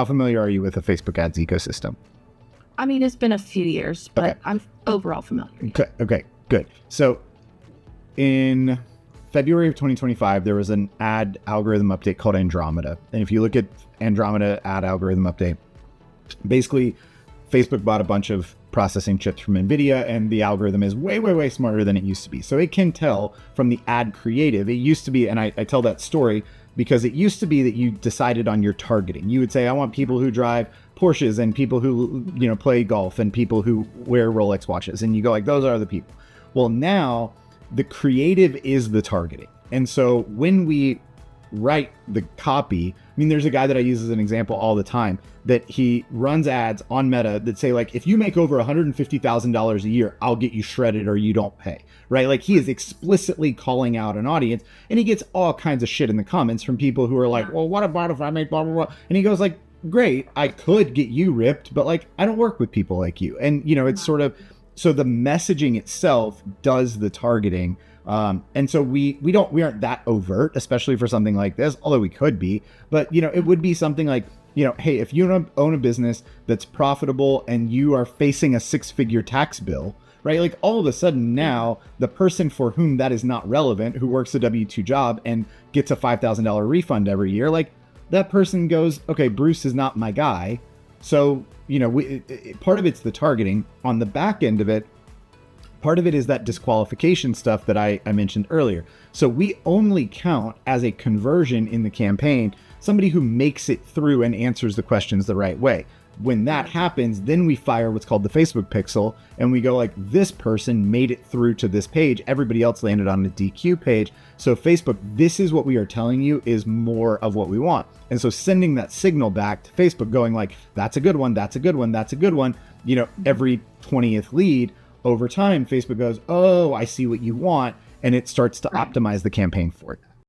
How familiar are you with the Facebook ads ecosystem? I mean, it's been a few years, but Okay. I'm overall familiar. Okay, good. So in February of 2025, there was an ad algorithm update called Andromeda. And if you look at Andromeda ad algorithm update, basically Facebook bought a bunch of processing chips from NVIDIA, and the algorithm is way smarter than it used to be. So it can tell from the ad creative. It used to be, and I tell that story because it used to be that you decided on your targeting. You would say, I want people who drive Porsches and people who, play golf and people who wear Rolex watches. And you go like, those are the people. Well, now the creative is the targeting. And so when we write the copy, I mean, there's a guy that I use as an example all the time that he runs ads on Meta that say like, if you make over $150,000 a year, I'll get you shredded or you don't pay, right? Like he is explicitly calling out an audience, and he gets all kinds of shit in the comments from people who are like, well, what about if I make blah, blah, blah? And he goes like, great, I could get you ripped, but like, I don't work with people like you. And it's sort of, so the messaging itself does the targeting. And so we aren't that overt, especially for something like this, although we could be, but it would be something like, hey, if you own a business that's profitable and you are facing a 6-figure tax bill, right? Like all of a sudden now the person for whom that is not relevant, who works a W-2 job and gets a $5,000 refund every year, like that person goes, okay, Bruce is not my guy. So, part of it's the targeting. On the back end of it, part of it is that disqualification stuff that I mentioned earlier. So we only count as a conversion in the campaign somebody who makes it through and answers the questions the right way. When that happens, then we fire what's called the Facebook pixel, and we go like, this person made it through to this page. Everybody else landed on the DQ page. So Facebook, this is what we are telling you is more of what we want. And so sending that signal back to Facebook going like, that's a good one, that's a good one, that's a good one. Every 20th lead over time, Facebook goes, oh, I see what you want. And it starts to optimize the campaign for it.